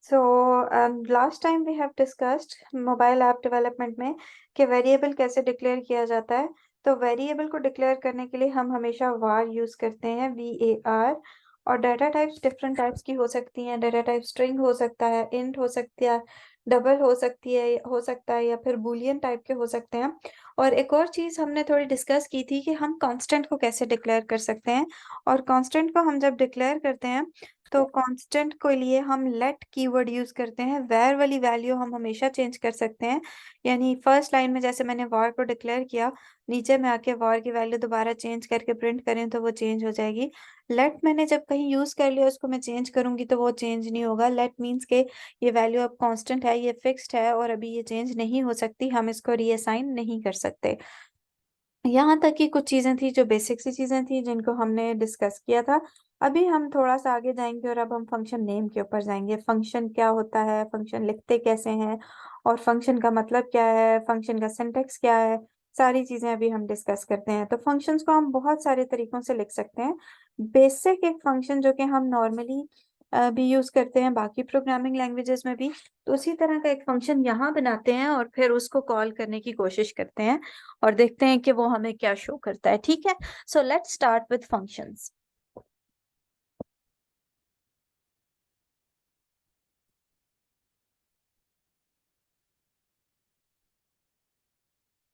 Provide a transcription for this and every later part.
So last time we have discussed mobile app development में कि variable कैसे declare किया जाता है। तो वेरिएबल को डिक्लेयर करने के लिए हम हमेशा var यूज करते हैं, VAR। और डाटा टाइप्स डिफरेंट टाइप्स की हो सकती हैं। डाटा टाइप स्ट्रिंग हो सकता है, इंट हो सकती है, डबल हो सकता है, या फिर बूलियन टाइप के हो सकते हैं। और एक और चीज हमने थोड़ी डिस्कस की थी कि हम कांस्टेंट को कैसे डिक्लेयर कर सकते हैं। और कांस्टेंट को हम जब डिक्लेयर करते हैं तो कांस्टेंट के लिए हम लेट कीवर्ड यूज करते हैं। वैर वाली वैल्यू हम हमेशा चेंज कर सकते हैं। यानी फर्स्ट लाइन में जैसे मैंने वार को डिक्लेयर किया, नीचे में आके वार की वैल्यू दोबारा चेंज करके प्रिंट करें तो वो चेंज हो जाएगी। लेट मैंने जब कहीं यूज कर लिया, उसको मैं चेंज करूंगी तो वो चेंज नहीं होगा। लेट मीन्स के ये वैल्यू अब कांस्टेंट है, ये फिक्स्ड है और अभी ये चेंज नहीं हो सकती, हम इसको रीअसाइन नहीं कर सकते। यहाँ तक की कुछ चीजें थी जो बेसिक सी चीजें थी जिनको हमने डिस्कस किया था। अभी हम थोड़ा सा आगे जाएंगे और अब हम फंक्शन नेम के ऊपर जाएंगे। फंक्शन क्या होता है, फंक्शन लिखते कैसे हैं, और फंक्शन का मतलब क्या है, फंक्शन का सिंटेक्स क्या है, सारी चीजें अभी हम डिस्कस करते हैं। तो फंक्शंस को हम बहुत सारे तरीकों से लिख सकते हैं। बेसिक एक फंक्शन जो कि हम नॉर्मली भी यूज करते हैं बाकी प्रोग्रामिंग लैंग्वेजेस में भी, तो उसी तरह का एक फंक्शन यहाँ बनाते हैं और फिर उसको कॉल करने की कोशिश करते हैं और देखते हैं कि वो हमें क्या शो करता है। ठीक है, so let's start with functions.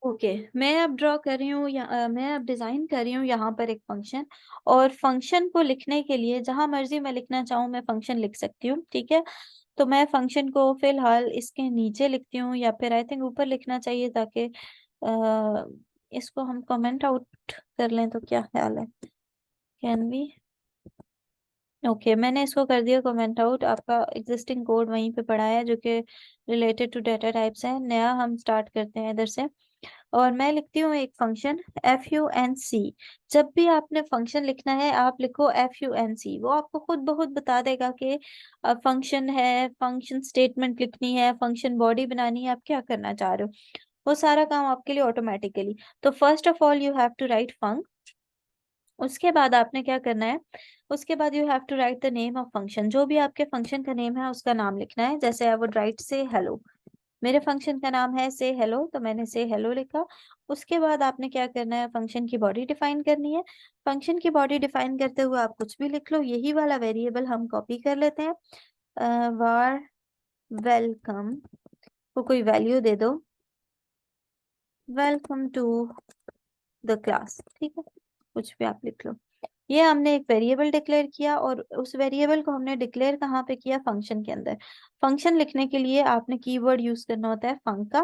Okay, मैं अब ड्रॉ कर रही हूँ मैं अब डिजाइन कर रही हूँ यहाँ पर एक फंक्शन। और फंक्शन को लिखने के लिए जहां मर्जी मैं लिखना चाहूँ मैं फंक्शन लिख सकती हूँ। ठीक है, तो मैं फंक्शन को फिलहाल इसके नीचे लिखती हूँ, या फिर आई थिंक ऊपर लिखना चाहिए ताकि इसको हम कमेंट आउट कर लें। तो क्या ख्याल है, कैन बी? ओके, मैंने इसको कर दिया कमेंट आउट। आपका एग्जिस्टिंग कोड वहीं पे पड़ा है जो कि रिलेटेड टू डाटा टाइप्स है। नया हम स्टार्ट करते हैं इधर से। और मैं लिखती हूँ एक फंक्शन FUNC। जब भी आपने फंक्शन लिखना है आप लिखो FUNC, वो आपको खुद ब खुद बता देगा कि फंक्शन है, फंक्शन स्टेटमेंट लिखनी है, फंक्शन बॉडी बनानी है, आप क्या करना चाह रहे हो, वो सारा काम आपके लिए ऑटोमेटिकली। तो first of all you have to write func. उसके बाद आपने क्या करना है, उसके बाद you have to write the name of function. जो भी आपके फंक्शन का नेम है उसका नाम लिखना है। जैसे आई वुड राइट से हेलो, मेरे फंक्शन का नाम है से हेलो, तो मैंने से हेलो लिखा। उसके बाद आपने क्या करना है, फंक्शन की बॉडी डिफाइन करनी है। फंक्शन की बॉडी डिफाइन करते हुए आप कुछ भी लिख लो। यही वाला वेरिएबल हम कॉपी कर लेते हैं। वार वेलकम को कोई वैल्यू दे दो, वेलकम टू द क्लास। ठीक है, कुछ भी आप लिख लो। ये हमने एक वेरिएबल डिक्लेयर किया, और उस वेरिएबल को हमने डिक्लेयर कहाँ पे किया, फंक्शन के अंदर। फंक्शन लिखने के लिए आपने कीवर्ड यूज करना होता है फंक का।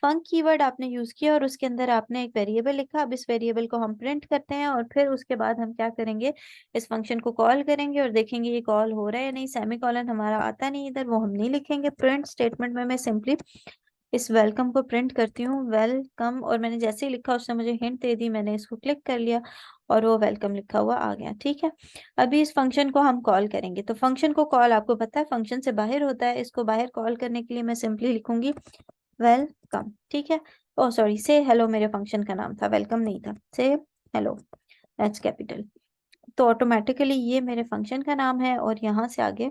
फंक कीवर्ड आपने यूज किया और उसके अंदर आपने एक वेरिएबल लिखा। अब इस वेरिएबल को हम प्रिंट करते हैं और फिर उसके बाद हम क्या करेंगे, इस फंक्शन को कॉल करेंगे और देखेंगे ये कॉल हो रहा है या नहीं। सेमी कॉलन हमारा आता नहीं इधर, वो हम नहीं लिखेंगे। प्रिंट स्टेटमेंट में मैं सिंपली इस वेलकम को प्रिंट करती हूँ, वेलकम। और मैंने जैसे ही लिखा उसने मुझे हिंट दे दी, मैंने इसको क्लिक कर लिया और वो वेलकम लिखा हुआ आ गया। ठीक है, अभी इस फंक्शन को हम कॉल करेंगे। तो फंक्शन को कॉल आपको पता है फंक्शन से बाहर होता है। इसको बाहर कॉल करने के लिए मैं सिंपली लिखूंगी वेलकम। ठीक है, ओ सॉरी, से हेलो मेरे फंक्शन का नाम था, वेलकम नहीं था। से हेलो, दैट्स कैपिटल। तो ऑटोमेटिकली ये मेरे फंक्शन का नाम है और यहाँ से आगे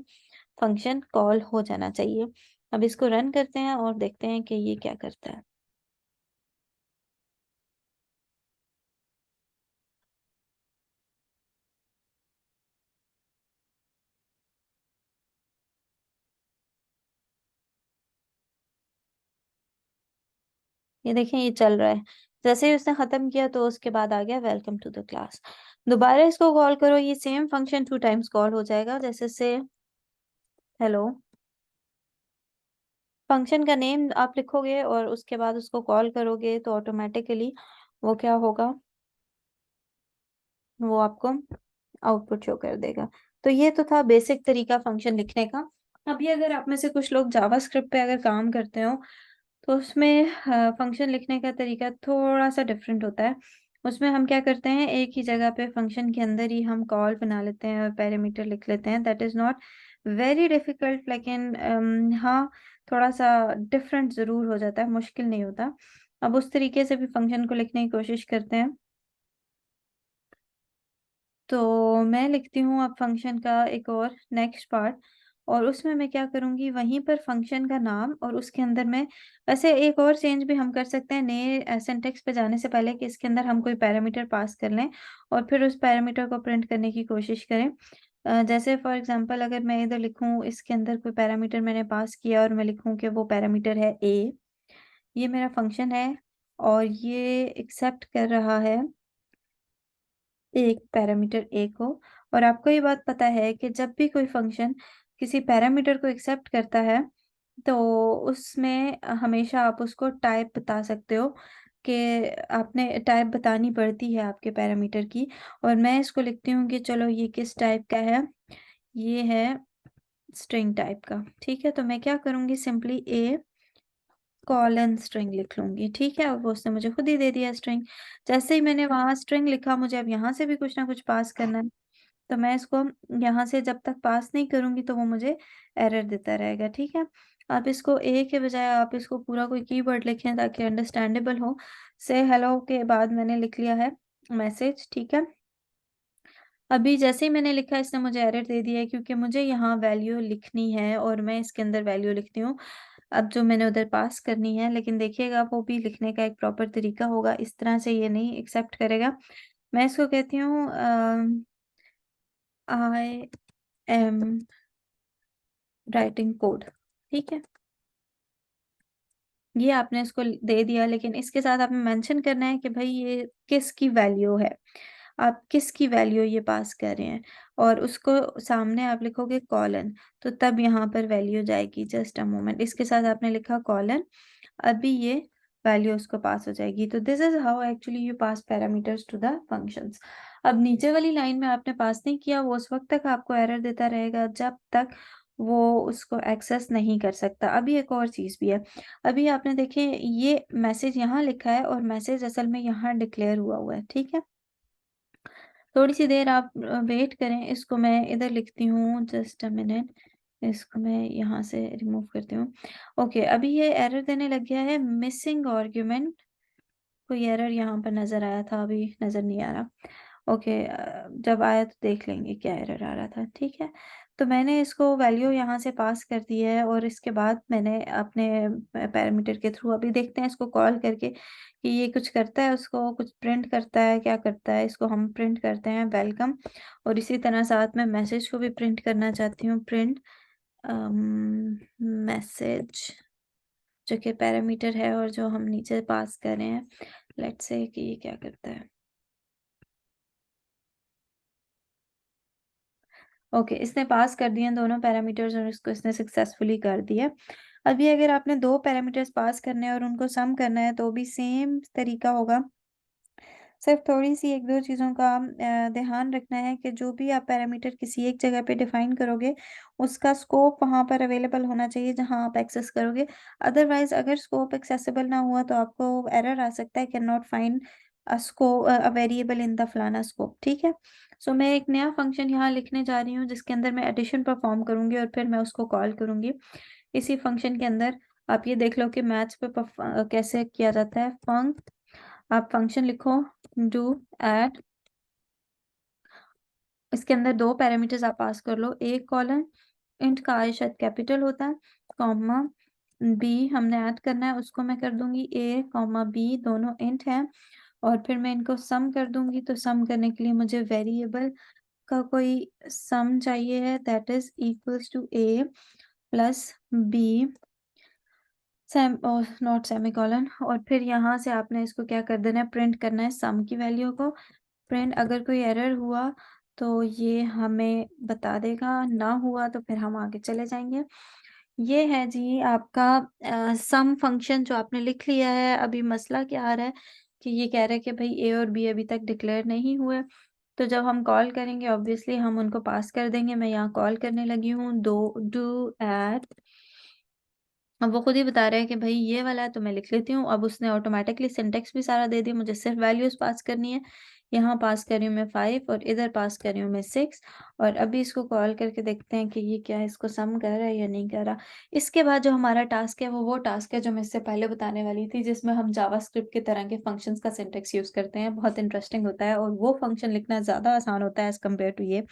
फंक्शन कॉल हो जाना चाहिए। अब इसको रन करते हैं और देखते हैं कि ये क्या करता है। ये देखें, ये चल रहा है। जैसे ही उसने खत्म किया तो उसके बाद आ गया वेलकम टू द क्लास। दोबारा इसको कॉल करो, ये सेम फंक्शन 2 टाइम्स कॉल हो जाएगा। जैसे से हेलो, फंक्शन का नेम आप लिखोगे और उसके बाद उसको कॉल करोगे तो ऑटोमेटिकली वो क्या होगा, वो आपको आउटपुट शो कर देगा। तो ये तो था बेसिक तरीका फंक्शन लिखने का। अभी अगर आप में से कुछ लोग जावास्क्रिप्ट पे अगर काम करते हो तो उसमें फंक्शन लिखने का तरीका थोड़ा सा डिफरेंट होता है। उसमें हम क्या करते हैं, एक ही जगह पे फंक्शन के अंदर ही हम कॉल बना लेते हैं और पैरामीटर लिख लेते हैं। That is not very difficult, लेकिन हाँ, थोड़ा सा डिफरेंट जरूर हो जाता है, मुश्किल नहीं होता। अब उस तरीके से भी फंक्शन को लिखने की कोशिश करते हैं। तो मैं लिखती हूँ अब फंक्शन का एक और नेक्स्ट पार्ट। और उसमें मैं क्या करूँगी, वहीं पर फंक्शन का नाम और उसके अंदर मैं वैसे एक और चेंज भी हम कर सकते हैं नए सिंटैक्स पे जाने से पहले कि इसके अंदर हम कोई पैरामीटर पास कर लें और फिर उस पैरामीटर को प्रिंट करने की कोशिश करें। जैसे फॉर एग्ज़ाम्पल अगर मैं इधर लिखूँ इसके अंदर कोई पैरामीटर मैंने पास किया और मैं लिखूँ कि वो पैरामीटर है ए, ये मेरा फंक्शन है और ये एक्सेप्ट कर रहा है एक पैरामीटर ए को। और आपको ये बात पता है कि जब भी कोई फंक्शन किसी पैरामीटर को एक्सेप्ट करता है, तो उसमें हमेशा आप उसको टाइप बता सकते हो कि आपने टाइप बतानी पड़ती है आपके पैरामीटर की। और मैं इसको लिखती हूँ कि चलो ये किस टाइप का है, ये है स्ट्रिंग टाइप का। ठीक है, तो मैं क्या करूँगी, सिंपली ए कॉलन स्ट्रिंग लिख लूँगी। ठीक है, और वो उसने मुझे खुद ही दे दिया स्ट्रिंग। जैसे ही मैंने वहाँ स्ट्रिंग लिखा, मुझे अब यहाँ से भी कुछ ना कुछ पास करना है, तो मैं इसको यहाँ से जब तक पास नहीं करूँगी तो वो मुझे एरर देता रहेगा। ठीक है, आप इसको ए के बजाय आप इसको पूरा कोई कीवर्ड लिखें ताकि अंडरस्टैंडेबल हो। से हेलो के बाद मैंने लिख लिया है मैसेज। ठीक है, अभी जैसे ही मैंने लिखा इसने मुझे एरर दे दिया है क्योंकि मुझे यहाँ वैल्यू लिखनी है और मैं इसके अंदर वैल्यू लिखती हूँ अब जो मैंने उधर पास करनी है। लेकिन देखिएगा वो भी लिखने का एक प्रॉपर तरीका होगा, इस तरह से ये नहीं एक्सेप्ट करेगा। मैं इसको कहती हूँ आई एम राइटिंग कोड। ठीक है, ये आपने इसको दे दिया, लेकिन इसके साथ आपने मेंशन करना है कि भाई ये किसकी वैल्यू है, आप किसकी वैल्यू ये पास कर रहे हैं और उसको सामने आप लिखोगे कॉलन, तो तब यहाँ पर वैल्यू जाएगी। जस्ट अ मोमेंट, इसके साथ आपने लिखा कॉलन, अभी ये वैल्यू उसको पास हो जाएगी। तो this is how actually you pass parameters to the functions. अब नीचे वाली लाइन में आपने पास नहीं किया, वो उस वक्त तक आपको एरर देता रहेगा जब तक वो उसको एक्सेस नहीं कर सकता। अभी एक और चीज़ भी है, अभी आपने देखें ये मैसेज यहाँ लिखा है और मैसेज असल में यहाँ डिक्लेयर हुआ है। ठीक है, थोड़ी सी देर आप वेट करें, इसको मैं इधर लिखती हूँ, जस्ट अ मिनट, इसको मैं यहाँ से रिमूव करती हूँ। ओके, अभी ये एरर देने लग गया है, मिसिंग आर्ग्यूमेंट, कोई एरर यहाँ पर नज़र आया था, अभी नज़र नहीं आ रहा। ओके, जब आया तो देख लेंगे क्या एरर आ रहा था। ठीक है, तो मैंने इसको वैल्यू यहाँ से पास कर दी है और इसके बाद मैंने अपने पैरामीटर के थ्रू अभी देखते हैं इसको कॉल करके कि ये कुछ करता है, उसको कुछ प्रिंट करता है, क्या करता है। इसको हम प्रिंट करते हैं वेलकम, और इसी तरह साथ में मैसेज को भी प्रिंट करना चाहती हूँ, प्रिंट मैसेज, जो कि पैरामीटर है और जो हम नीचे पास कर रहे हैं। लेट्स से कि ये क्या करता है। ओके, इसने पास कर दिए हैं दोनों पैरामीटर्स और इसको इसने सक्सेसफुली कर दिया। अभी अगर आपने दो पैरामीटर्स पास करने हैं और उनको सम करना है तो भी सेम तरीका होगा। सिर्फ थोड़ी-सी 1-2 चीज़ों का ध्यान रखना है कि जो भी आप पैरामीटर किसी एक जगह पे डिफ़ाइन करोगे, उसका स्कोप वहाँ पर अवेलेबल होना चाहिए जहाँ आप एक्सेस करोगे। अदरवाइज़ अगर स्कोप एक्सेसिबल ना हुआ तो आपको एरर आ सकता है, can not find a variable in the फलाना स्कोप। ठीक है? सो मैं एक नया फंक्शन यहाँ लिखने जा रही हूँ जिसके अंदर मैं एडिशन परफ़ॉर्म करूँगी और फिर मैं उसको कॉल करूँगी। इसी फंक्शन के अंदर आप ये देख लो कि मैथ्स पे कैसे किया जाता है। आप फंक्शन लिखो डू एट, इसके अंदर दो पैरामीटर्स आप पास कर लो, ए कॉलन इंट का आई शायद कैपिटल होता है, कॉमा बी हमने ऐड करना है, उसको मैं कर दूंगी ए कॉमा बी, दोनों इंट हैं। और फिर मैं इनको सम कर दूंगी, तो सम करने के लिए मुझे वेरिएबल का कोई सम चाहिए है, that is equals to A plus B same not semicolon. और फिर यहाँ से आपने इसको क्या कर देना है, प्रिंट करना है सम की वैल्यू को। प्रिंट, अगर कोई एरर हुआ तो ये हमें बता देगा, ना हुआ तो फिर हम आगे चले जाएंगे। ये है जी आपका सम फंक्शन जो आपने लिख लिया है। अभी मसला क्या आ रहा है कि ये कह रहा है कि भाई ए और बी अभी तक डिक्लेयर नहीं हुए, तो जब हम कॉल करेंगे ऑब्वियसली हम उनको पास कर देंगे। मैं यहाँ कॉल करने लगी हूँ दो डू एट, अब वो खुद ही बता रहे हैं कि भाई ये वाला है, तो मैं लिख लेती हूँ। अब उसने ऑटोमेटिकली सिंटेक्स भी सारा दे दिया, मुझे सिर्फ वैल्यूज पास करनी है। यहाँ पास कर रही हूँ मैं 5 और इधर पास कर रही हूँ मैं 6। और अभी इसको कॉल करके देखते हैं कि ये क्या इसको सम कर रहा है या नहीं कर रहा। इसके बाद जो हमारा टास्क है वो टास्क है जो मैं इससे पहले बताने वाली थी, जिसमें हम जावास्क्रिप्ट की तरह के फंक्शंस का सिंटेक्स यूज करते हैं। बहुत इंटरेस्टिंग होता है और वो फंक्शन लिखना ज़्यादा आसान होता है एज कम्पेयर टू ये।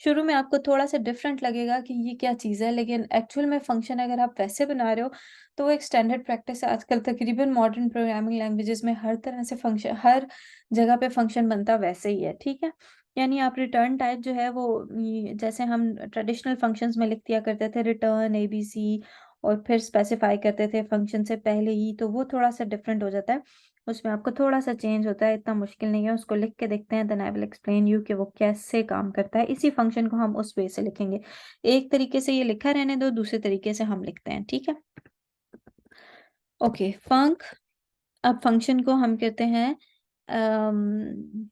शुरू में आपको थोड़ा सा डिफरेंट लगेगा कि ये क्या चीज़ है, लेकिन एक्चुअल में फंक्शन अगर आप वैसे बना रहे हो तो वो एक स्टैंडर्ड प्रैक्टिस है। आजकल तकरीबन मॉडर्न प्रोग्रामिंग लैंग्वेजेस में हर तरह से फंक्शन, हर जगह पे फंक्शन बनता वैसे ही है, ठीक है। यानी आप रिटर्न टाइप जो है वो जैसे हम ट्रेडिशनल फंक्शंस में लिख दिया करते थे रिटर्न ABC और फिर स्पेसिफाई करते थे फंक्शन से पहले ही, तो वो थोड़ा सा डिफरेंट हो जाता है। उसमें आपको थोड़ा सा चेंज होता है, इतना मुश्किल नहीं है। उसको लिख के देखते हैं, then I will explain you कि वो कैसे काम करता है। इसी फंक्शन को हम उस वे से लिखेंगे। एक तरीके से ये लिखा रहने दो, दूसरे तरीके से हम लिखते हैं, ठीक है। ओके, फंक, अब फंक्शन को हम कहते हैं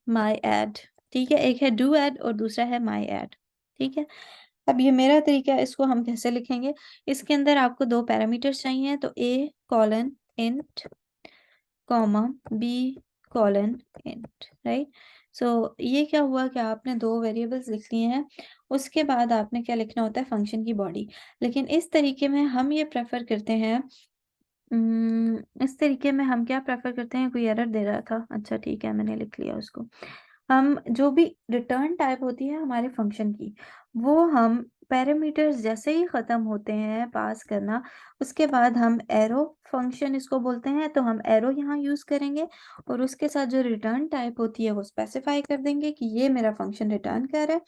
माई एड, ठीक है। एक है डू एड और दूसरा है माई एड, ठीक है। अब ये मेरा तरीका है, इसको हम कैसे लिखेंगे। इसके अंदर आपको दो पैरामीटर्स चाहिए, तो A colon int comma B colon int, right. So ये क्या हुआ कि आपने दो वेरिएबल्स लिख लिए हैं। उसके बाद आपने क्या लिखना होता है, फंक्शन की बॉडी। लेकिन इस तरीके में हम ये प्रेफर करते हैं, इस तरीके में हम क्या प्रेफर करते हैं, कोई एरर दे रहा था, अच्छा ठीक है मैंने लिख लिया उसको। हम जो भी रिटर्न टाइप होती है हमारे फंक्शन की, वो हम पैरामीटर्स जैसे ही ख़त्म होते हैं पास करना, उसके बाद हम एरो फंक्शन इसको बोलते हैं, तो हम एरो यहाँ यूज़ करेंगे और उसके साथ जो रिटर्न टाइप होती है वो स्पेसिफाई कर देंगे कि ये मेरा फंक्शन रिटर्न कर रहा है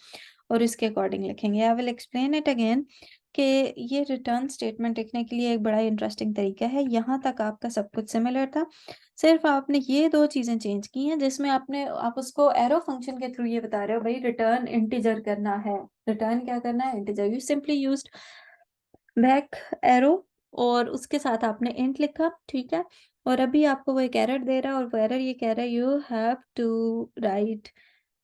और इसके अकॉर्डिंग लिखेंगे। आई विल एक्सप्लेन इट अगेन कि ये रिटर्न स्टेटमेंट लिखने के लिए एक बड़ा इंटरेस्टिंग तरीका है। यहाँ तक आपका सब कुछ सिमिलर था, सिर्फ आपने ये दो चीज़ें चेंज की हैं, जिसमें आप उसको एरो फंक्शन के थ्रू ये बता रहे हो भाई रिटर्न इंटीजर करना है। रिटर्न क्या करना है, integer. You simply used back arrow और उसके साथ आपने इंट लिखा, ठीक है। और अभी आपको वो एक एरर दे रहा है और वो एरर ये कह रहा है you have to write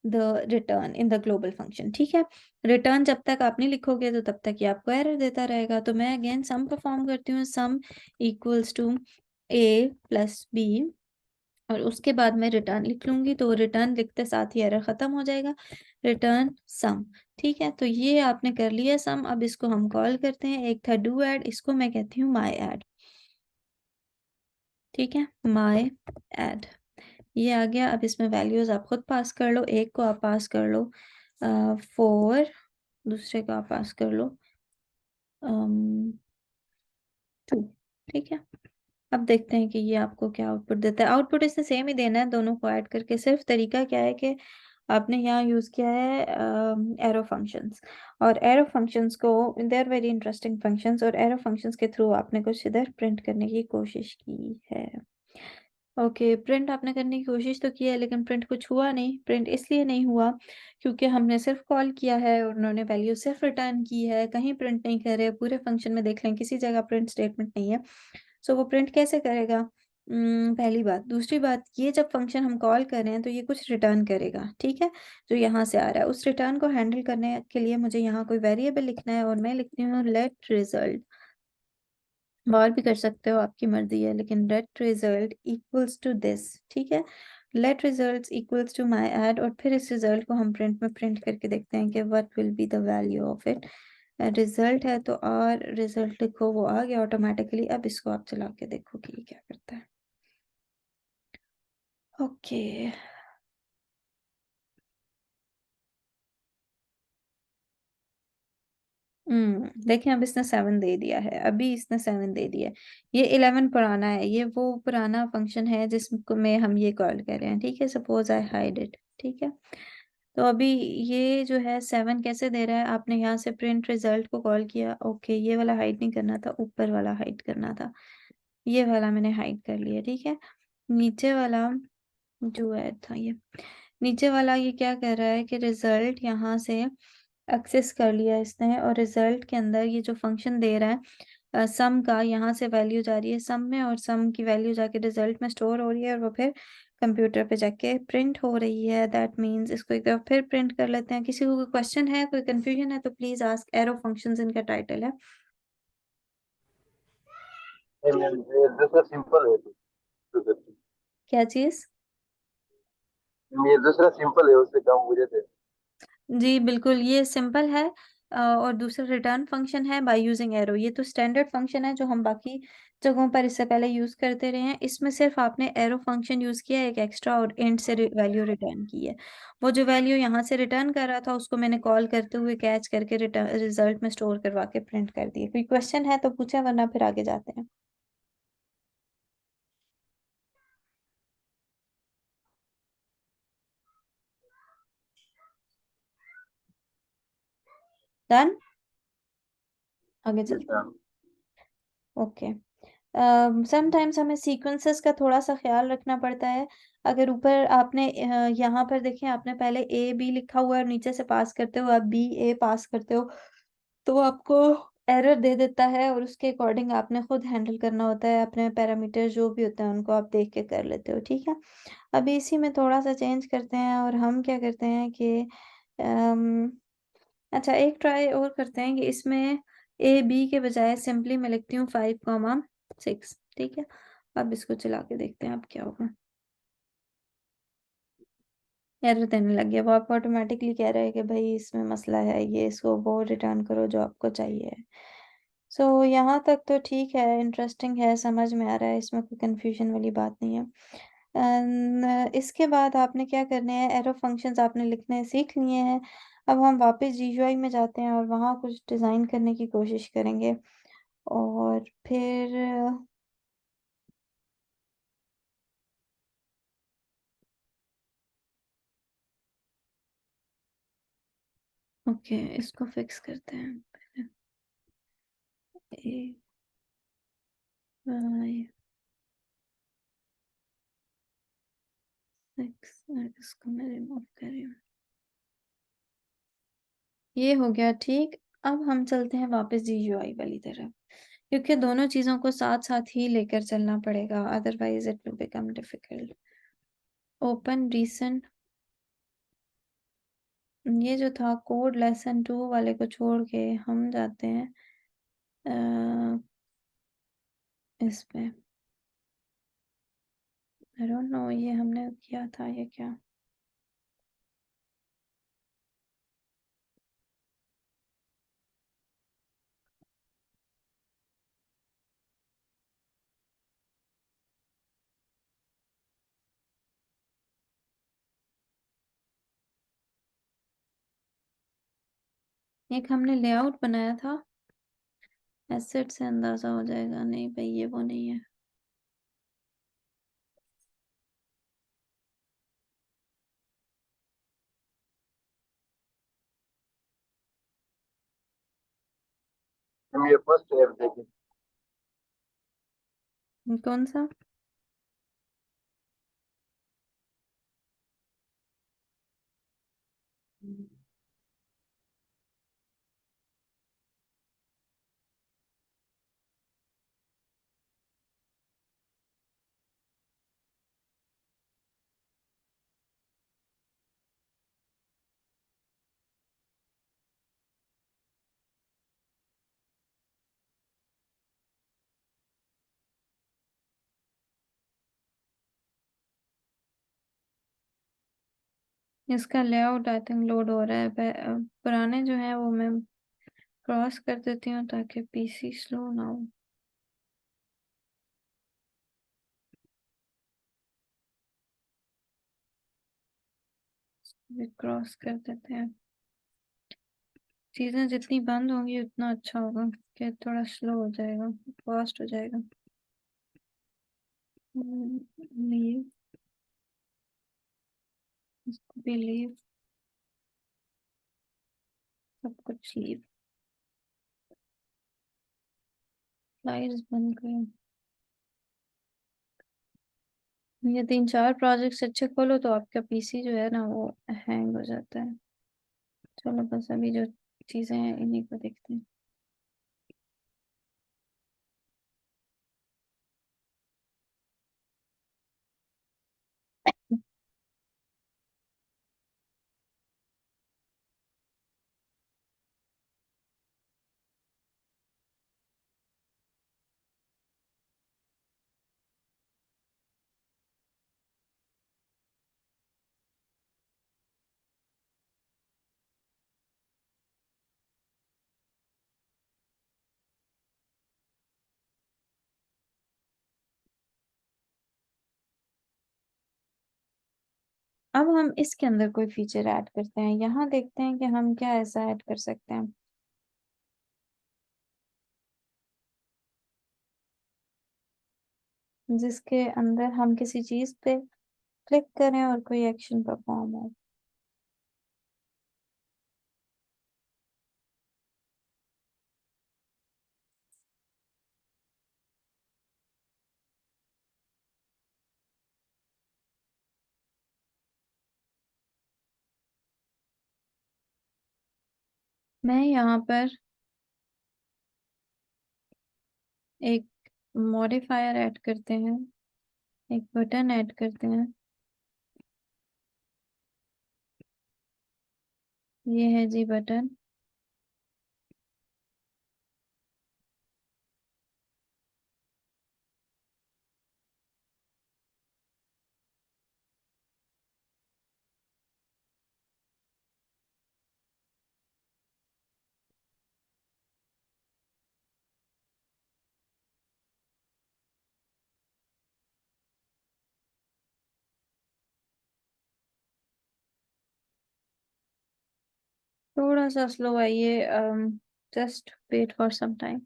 the return in the global function, ठीक है। रिटर्न जब तक आप नहीं लिखोगे तो तब तक ये आपको एरर देता रहेगा। तो मैं अगेन सम परफॉर्म करती हूँ, sum equals to A plus B और उसके बाद मैं रिटर्न लिख लूंगी, तो रिटर्न लिखते साथ ही एरर खत्म हो जाएगा, रिटर्न सम, ठीक है। तो ये आपने कर लिया सम। अब इसको हम कॉल करते हैं, एक था डू ऐड, इसको मैं कहती हूँ माई ऐड, ठीक है, माई ऐड। ये आ गया। अब इसमें वैल्यूज आप खुद पास कर लो, एक को आप पास कर लो 4, दूसरे को आप पास कर लो 2, ठीक है। अब देखते हैं कि ये आपको क्या आउटपुट देता है। आउटपुट इसने सेम ही देना है दोनों को ऐड करके, सिर्फ तरीका क्या है कि आपने यहाँ यूज़ किया है एरो फंक्शंस। और एरो फंक्शंस को, they are very interesting functions, और एरो फंक्शंस के थ्रू आपने कुछ इधर प्रिंट करने की कोशिश की है। ओके, प्रिंट आपने करने की कोशिश तो की है, लेकिन प्रिंट कुछ हुआ नहीं। प्रिंट इसलिए नहीं हुआ क्योंकि हमने सिर्फ कॉल किया है और उन्होंने वैल्यू सिर्फ रिटर्न की है, कहीं प्रिंट नहीं कर रहे। पूरे फंक्शन में देख लें, किसी जगह प्रिंट स्टेटमेंट नहीं है। सो वो प्रिंट कैसे करेगा, पहली बात। दूसरी बात, ये जब फंक्शन हम कॉल कर रहे हैं तो ये कुछ रिटर्न करेगा, ठीक है, जो यहाँ से आ रहा है। उस रिटर्न को हैंडल करने के लिए मुझे यहाँ कोई वेरिएबल लिखना है और मैं लिखती हूँ लेट रिजल्ट। और भी कर सकते हो, आपकी मर्जी है, लेकिन let result equals to this, ठीक है। Let result equals to my add, और फिर इस रिजल्ट को हम प्रिंट में प्रिंट करके देखते हैं कि what will be the value of it. Result है तो और रिजल्ट लिखो, वो आ गया ऑटोमेटिकली। अब इसको आप चला के देखो कि ये क्या करता है। ओके, देखिए अब इसने 7 दे दिया है, अभी इसने 7 दे दिया है। ये 11 पुराना है, ये वो पुराना फंक्शन है जिसको में हम ये कॉल कर रहे हैं, ठीक है। सपोज आई हाइड इट, ठीक है। तो अभी ये जो है 7 कैसे दे रहा है, आपने यहाँ से प्रिंट रिजल्ट को कॉल किया, ओके। ये वाला हाइड नहीं करना था, ऊपर वाला हाइड करना था। ये वाला मैंने हाइड कर लिया, ठीक है। नीचे वाला जो है था, ये नीचे वाला ये क्या कर रहा है कि रिजल्ट यहाँ से एक्सेस कर लिया इसने, और रिजल्ट के अंदर ये जो फंक्शन दे रहा है सम का, यहाँ से वैल्यू जा रही है सम में, और सम की वैल्यू जाके रिजल्ट में स्टोर हो रही है और वो फिर कंप्यूटर पे जाके प्रिंट हो रही है। दैट मीन्स इसको एक बार फिर प्रिंट कर लेते हैं। किसी को कोई क्वेश्चन है, कोई कंफ्यूजन है तो प्लीज आस्क। एरो फंक्शंस इनका टाइटल है। दूसरा सिंपल है दूसरा क्या चीज? ये दूसरा सिंपल है, उससे काम हो जाते हैं। जी बिल्कुल, ये सिंपल है। और दूसरा रिटर्न फंक्शन है बाय यूजिंग एरो। ये तो स्टैंडर्ड फंक्शन है जो हम बाकी जगहों पर इससे पहले यूज करते रहे हैं। इसमें सिर्फ आपने एरो फंक्शन यूज किया है, एक एक्स्ट्रा, और इंट से वैल्यू रिटर्न की है। वो जो वैल्यू यहाँ से रिटर्न कर रहा था उसको मैंने कॉल करते हुए कैच करके रिटर्न रिजल्ट में स्टोर करवा के प्रिंट कर दिए। कोई क्वेश्चन है तो पूछे, वरना फिर आगे जाते हैं। डन, आगे Yes, चलते हैं। ma'am. ओके। समटाइम्स हमें सीक्वेंसेस का थोड़ा सा ख्याल रखना पड़ता है। अगर ऊपर आपने यहाँ पर देखें, आपने पहले ए बी लिखा हुआ है और नीचे से पास करते हो आप बी ए पास करते हो, तो आपको एरर दे देता है, और उसके अकॉर्डिंग आपने खुद हैंडल करना होता है। अपने पैरामीटर जो भी होते हैं उनको आप देख के कर लेते हो, ठीक है। अभी इसी में थोड़ा सा चेंज करते हैं, और हम क्या करते हैं कि अच्छा, एक ट्राई और करते हैं कि इसमें ए बी के बजाय सिंपली मैं लिखती हूँ 5,6, ठीक है। अब इसको चला के देखते हैं अब क्या होगा। एरर देने लग गया, वो आपको ऑटोमेटिकली कह रहा है कि भाई इसमें मसला है, ये इसको वो रिटर्न करो जो आपको चाहिए। सो यहाँ तक तो ठीक है, इंटरेस्टिंग है, समझ में आ रहा है, इसमें कोई कंफ्यूजन वाली बात नहीं है। इसके बाद आपने क्या करने हैं, एरो फंक्शंस आपने लिखने सीख लिए हैं। अब हम वापस जीयूआई में जाते हैं और वहाँ कुछ डिज़ाइन करने की कोशिश करेंगे, और फिर ओके, इसको फिक्स करते हैं पहले। ए वाई 6, और इसको मैं रिमूव कर रही हूँ। ये हो गया ठीक। अब हम चलते हैं वापस जीयूआई वाली तरफ, क्योंकि दोनों चीज़ों को साथ साथ ही लेकर चलना पड़ेगा, otherwise it will become difficult. Open recent, ये जो था कोड लेसन 2 वाले को छोड़ के हम जाते हैं इस पे। आई डोंट नो ये हमने किया था ये क्या। एक हमने लेआउट बनाया था, एसेट से अंदाजा हो जाएगा, नहीं भाई ये वो नहीं है। हम ये फर्स्ट ऐप देखें। कौन सा? इसका लेआउट आई थिंक लोड हो रहा है। पुराने जो है वो मैं क्रॉस कर देती हूँ ताकि पीसी स्लो ना हो। क्रॉस कर देते हैं, चीजें जितनी बंद होंगी उतना अच्छा होगा, कि थोड़ा स्लो हो जाएगा, फास्ट हो जाएगा। लीव, इसको भी लीव, सब कुछ लीव। स्लाइड्स बंद करें। ये 3-4 प्रोजेक्ट्स अच्छे खोलो तो आपका पीसी जो है ना वो हैंग हो जाता है। चलो बस अभी जो चीजें हैं इन्हीं को देखते हैं। अब हम इसके अंदर कोई फीचर ऐड करते हैं। यहाँ देखते हैं कि हम क्या ऐसा ऐड कर सकते हैं जिसके अंदर हम किसी चीज पे क्लिक करें और कोई एक्शन परफॉर्म हो। मैं यहाँ पर एक मॉडिफायर ऐड करते हैं, एक बटन ऐड करते हैं। ये है जी बटन। थोड़ा सा स्लो आइए, just wait for some time.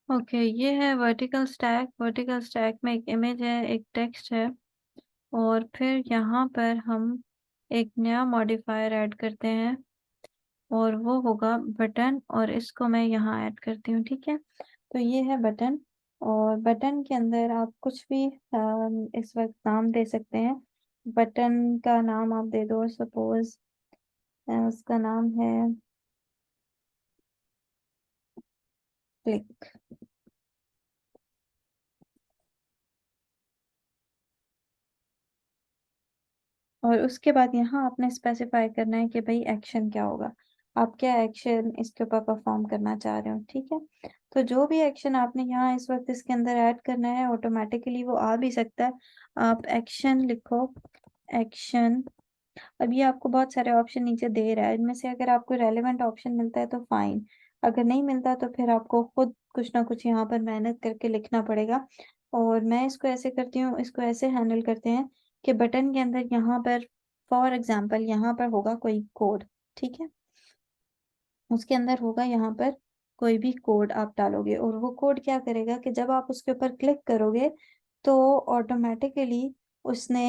Okay, ये है वर्टिकल स्टैक। वर्टिकल स्टैक में एक इमेज है, एक टेक्स्ट है, और फिर यहाँ पर हम एक नया मॉडिफायर ऐड करते हैं और वो होगा बटन, और इसको मैं यहाँ ऐड करती हूँ। ठीक है, तो ये है बटन, और बटन के अंदर आप कुछ भी इस वक्त नाम दे सकते हैं। बटन का नाम आप दे दो, सपोज उसका नाम है क्लिक। और उसके बाद यहाँ आपने स्पेसिफाई करना है कि भाई एक्शन क्या होगा, आप क्या एक्शन इसके ऊपर परफॉर्म करना चाह रहे हो। ठीक है, तो जो भी एक्शन आपने यहाँ इस वक्त इसके अंदर ऐड करना है ऑटोमेटिकली वो आ भी सकता है। आप एक्शन लिखो, एक्शन। अब ये आपको बहुत सारे ऑप्शन नीचे दे रहा है, इनमें से अगर आपको रेलेवेंट ऑप्शन मिलता है तो फाइन, अगर नहीं मिलता तो फिर आपको खुद कुछ ना कुछ यहाँ पर मेहनत करके लिखना पड़ेगा। और मैं इसको ऐसे करती हूँ, इसको ऐसे हैंडल करते हैं कि बटन के अंदर यहाँ पर फॉर एग्जाम्पल यहाँ पर होगा कोई कोड। ठीक है, उसके अंदर होगा यहाँ पर कोई भी कोड आप डालोगे, और वो कोड क्या करेगा कि जब आप उसके ऊपर क्लिक करोगे तो ऑटोमेटिकली उसने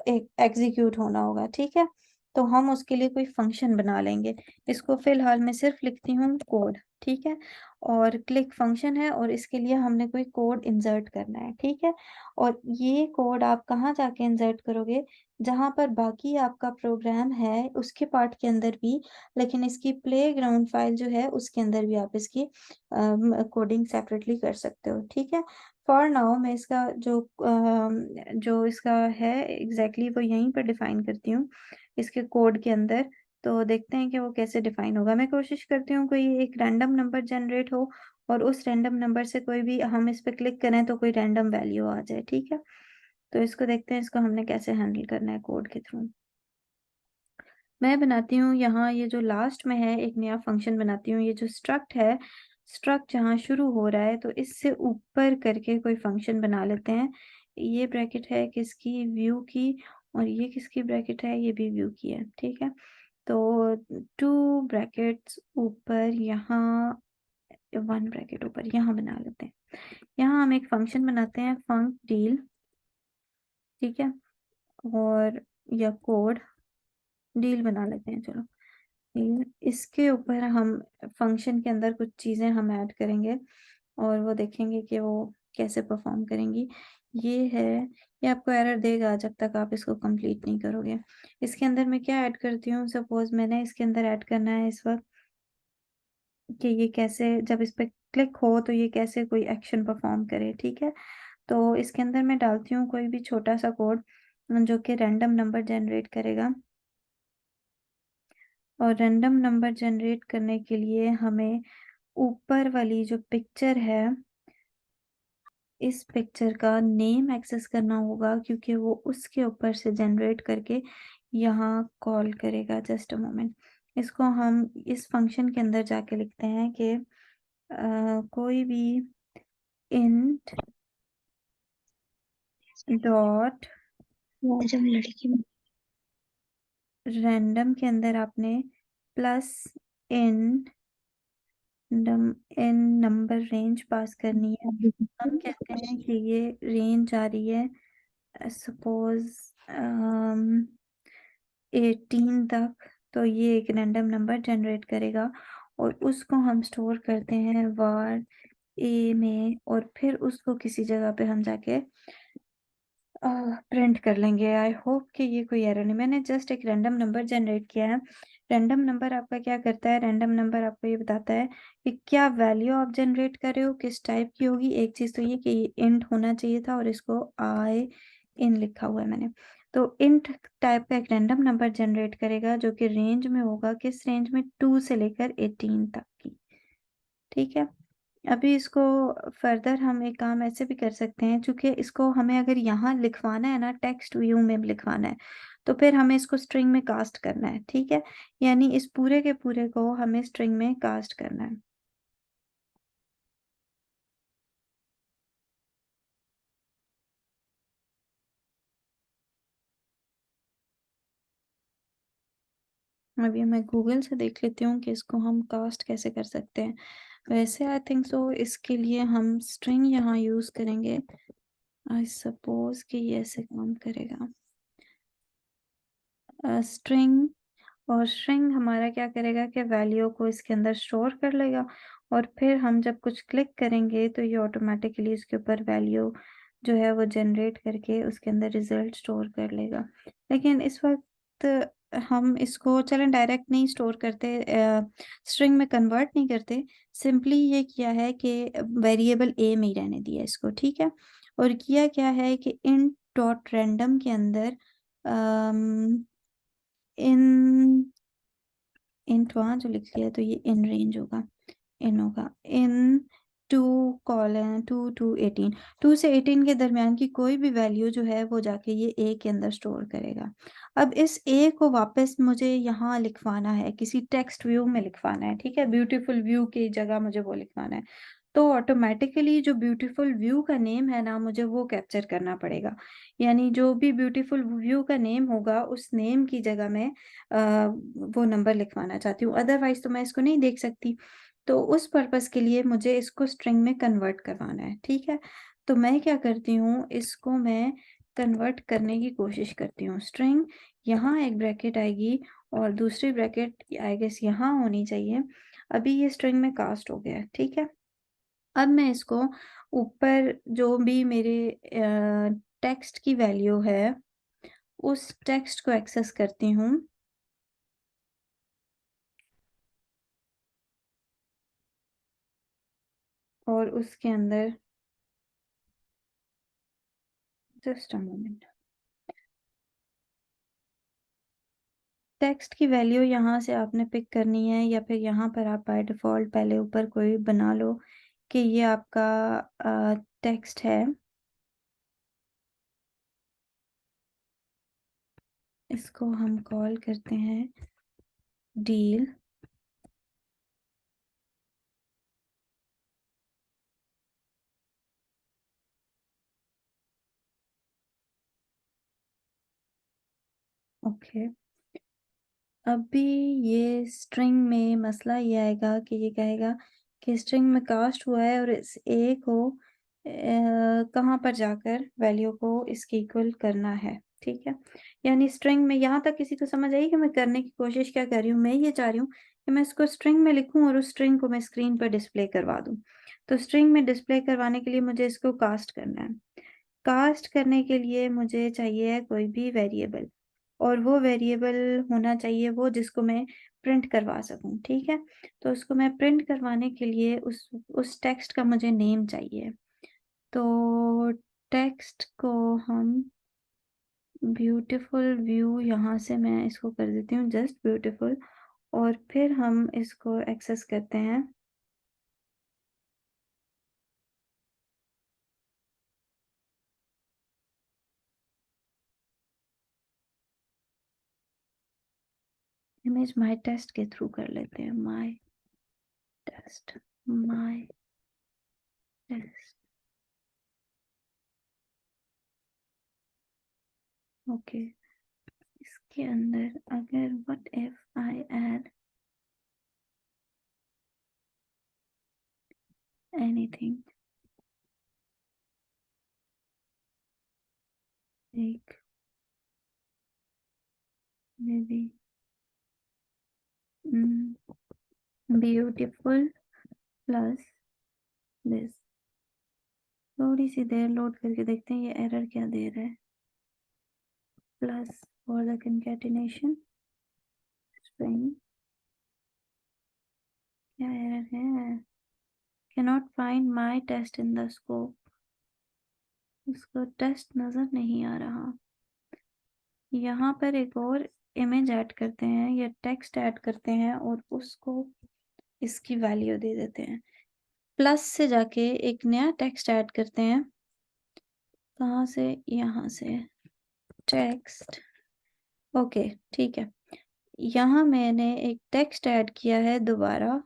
एक एग्जीक्यूट होना होगा। ठीक है, तो हम उसके लिए कोई फंक्शन बना लेंगे। इसको फिलहाल मैं सिर्फ लिखती हूँ कोड। ठीक है, और क्लिक फंक्शन है, और इसके लिए हमने कोई कोड इंसर्ट करना है। ठीक है, और ये कोड आप कहाँ जाके इंसर्ट करोगे, जहां पर बाकी आपका प्रोग्राम है उसके पार्ट के अंदर भी, लेकिन इसकी प्लेग्राउंड फाइल जो है उसके अंदर भी आप इसकी कोडिंग सेपरेटली कर सकते हो। ठीक है, फॉर नाउ मैं इसका जो इसका है एग्जैक्टली वो यहीं पर डिफाइन करती हूँ इसके कोड के अंदर। तो देखते हैं कि वो कैसे डिफाइन होगा। मैं कोशिश करती हूँ कोई एक रैंडम नंबर जनरेट हो, और उस रैंडम नंबर से कोई भी हम इस पे क्लिक करें तो कोई रैंडम वैल्यू आ जाए। ठीक है, तो इसको देखते हैं इसको हमने कैसे हैंडल करना है कोड के थ्रू। मैं बनाती हूँ यहाँ, ये जो लास्ट में है एक नया फंक्शन बनाती हूँ। ये जो स्ट्रक्ट है, स्ट्रक्ट जहाँ शुरू हो रहा है तो इससे ऊपर करके कोई फंक्शन बना लेते हैं। ये ब्रैकेट है किसकी, व्यू की, और ये किसकी ब्रैकेट है, ये भी व्यू की है। ठीक है, तो 2 ब्रैकेट्स ऊपर यहाँ, 1 ब्रैकेट ऊपर यहाँ बना लेते हैं। यहाँ हम एक फंक्शन बनाते हैं फंक डील। ठीक है, और या कोड डील बना लेते हैं, चलो। इसके ऊपर हम फंक्शन के अंदर कुछ चीज़ें हम ऐड करेंगे, और वो देखेंगे कि वो कैसे परफॉर्म करेंगी। ये है, ये आपको एरर देगा जब तक आप इसको कंप्लीट नहीं करोगे। इसके अंदर मैं क्या ऐड करती हूँ, सपोज मैंने इसके अंदर ऐड करना है इस वक्त कि ये कैसे जब इस पर क्लिक हो तो ये कैसे कोई एक्शन परफॉर्म करे। ठीक है, तो इसके अंदर मैं डालती हूँ कोई भी छोटा सा कोड जो कि रैंडम नंबर जनरेट करेगा। और रैंडम नंबर जनरेट करने के लिए हमें ऊपर वाली जो पिक्चर है, इस पिक्चर का नेम एक्सेस करना होगा, क्योंकि वो उसके ऊपर से जनरेट करके यहाँ कॉल करेगा। जस्ट अ मोमेंट, इसको हम इस फंक्शन के अंदर जाके लिखते हैं कि कोई भी इंट डॉट जब लड़की रैंडम के अंदर आपने प्लस इन इन नंबर रेंज पास करनी है। हम कहते हैं कि ये रेंज आ रही है सपोज 18 तक, तो ये एक रैंडम नंबर जनरेट करेगा और उसको हम स्टोर करते हैं var a में, और फिर उसको किसी जगह पे हम जाके प्रिंट कर लेंगे। आई होप कि ये कोई एरर नहीं, मैंने जस्ट एक रैंडम नंबर जनरेट किया है। रैंडम नंबर आपका क्या करता है, रैंडम नंबर आपको ये बताता है कि क्या वैल्यू आप जनरेट कर रहे हो, किस टाइप की होगी। एक चीज तो ये कि इंट होना चाहिए था और इसको आई इन लिखा हुआ है मैंने। तो इंट टाइप का एक रैंडम नंबर जनरेट करेगा जो कि रेंज में होगा, किस रेंज में, 2 से लेकर 18 तक की। ठीक है, अभी इसको फर्दर हम एक काम ऐसे भी कर सकते हैं, चूंकि इसको हमें अगर यहाँ लिखवाना है ना, टेक्स्ट व्यू में लिखवाना है, तो फिर हमें इसको स्ट्रिंग में कास्ट करना है। ठीक है, यानी इस पूरे के पूरे को हमें स्ट्रिंग में कास्ट करना है। अभी मैं गूगल से देख लेती हूँ कि इसको हम कास्ट कैसे कर सकते हैं। वैसे आई थिंक सो इसके लिए हम स्ट्रिंग यहाँ यूज करेंगे। आई सपोज कि ये ऐसे काम करेगा, स्ट्रिंग, और स्ट्रिंग हमारा क्या करेगा कि वैल्यू को इसके अंदर स्टोर कर लेगा, और फिर हम जब कुछ क्लिक करेंगे तो ये ऑटोमेटिकली उसके ऊपर वैल्यू जो है वो जनरेट करके उसके अंदर रिजल्ट स्टोर कर लेगा। लेकिन इस वक्त हम इसको चलें डायरेक्ट नहीं स्टोर करते, स्ट्रिंग में कन्वर्ट नहीं करते, सिंपली ये किया है कि वेरिएबल ए में ही रहने दिया इसको। ठीक है, और किया क्या है कि इन डॉट रैंडम के अंदर इन इंट वहां जो लिख लिया तो ये इन रेंज होगा, इन होगा इन 2:18, 2 से 18 के दरमियान की कोई भी वैल्यू जो है वो जाके ये ए के अंदर स्टोर करेगा। अब इस ए को वापस मुझे यहाँ लिखवाना है, किसी टेक्स्ट व्यू में लिखवाना है। ठीक है, ब्यूटीफुल व्यू की जगह मुझे वो लिखवाना है, तो ऑटोमेटिकली जो ब्यूटीफुल व्यू का नेम है ना, मुझे वो कैप्चर करना पड़ेगा। यानी जो भी ब्यूटीफुल व्यू का नेम होगा उस नेम की जगह में वो नंबर लिखवाना चाहती हूँ, अदरवाइज तो मैं इसको नहीं देख सकती। तो उस पर्पस के लिए मुझे इसको स्ट्रिंग में कन्वर्ट करवाना है। ठीक है, तो मैं क्या करती हूँ, इसको मैं कन्वर्ट करने की कोशिश करती हूँ। स्ट्रिंग, यहाँ एक ब्रैकेट आएगी और दूसरी ब्रैकेट आई गेस यहाँ होनी चाहिए। अभी ये स्ट्रिंग में कास्ट हो गया है। ठीक है, अब मैं इसको ऊपर जो भी मेरे टेक्स्ट की वैल्यू है उस टेक्स्ट को एक्सेस करती हूँ, और उसके अंदर जस्ट अ मोमेंट, टेक्स्ट की वैल्यू यहाँ से आपने पिक करनी है, या फिर यहाँ पर आप बाय डिफॉल्ट पहले ऊपर कोई बना लो कि ये आपका टेक्स्ट है। इसको हम कॉल करते हैं डील। ओके, अभी ये स्ट्रिंग में मसला ये आएगा कि ये कहेगा कि स्ट्रिंग में कास्ट हुआ है और इस ए को कहाँ पर जाकर वैल्यू को इसके इक्वल करना है। ठीक है, यानी स्ट्रिंग में, यहाँ तक किसी को समझ आई कि मैं करने की कोशिश क्या कर रही हूँ। मैं ये चाह रही हूँ कि मैं इसको स्ट्रिंग में लिखूं और उस स्ट्रिंग को मैं स्क्रीन पर डिस्प्ले करवा दूं। तो स्ट्रिंग में डिस्प्ले करवाने के लिए मुझे इसको कास्ट करना है। कास्ट करने के लिए मुझे चाहिए कोई भी वेरिएबल, और वो वेरिएबल होना चाहिए वो जिसको मैं प्रिंट करवा सकूं। ठीक है, तो उसको मैं प्रिंट करवाने के लिए उस टेक्स्ट का मुझे नेम चाहिए। तो टेक्स्ट को हम ब्यूटीफुल व्यू, यहाँ से मैं इसको कर देती हूँ जस्ट ब्यूटीफुल, और फिर हम इसको एक्सेस करते हैं। इमेज माय टेस्ट के थ्रू कर लेते हैं, माय टेस्ट। ओके, इसके अंदर अगर what if I add anything, एक maybe beautiful plus this. थोड़ी सी देर लोड करके देखते हैं ये एरर क्या दे रहा है। Plus for the concatenation string, क्या एरर है? Cannot find my test in the scope. इसको टेस्ट नजर नहीं आ रहा। यहाँ पर एक और इमेज ऐड करते हैं या टेक्स्ट ऐड करते हैं और उसको इसकी वैल्यू दे देते हैं। प्लस से जाके एक नया टेक्स्ट ऐड करते हैं। कहाँ से? यहाँ से टेक्स्ट। ओके ठीक है, यहाँ मैंने एक टेक्स्ट ऐड किया है दोबारा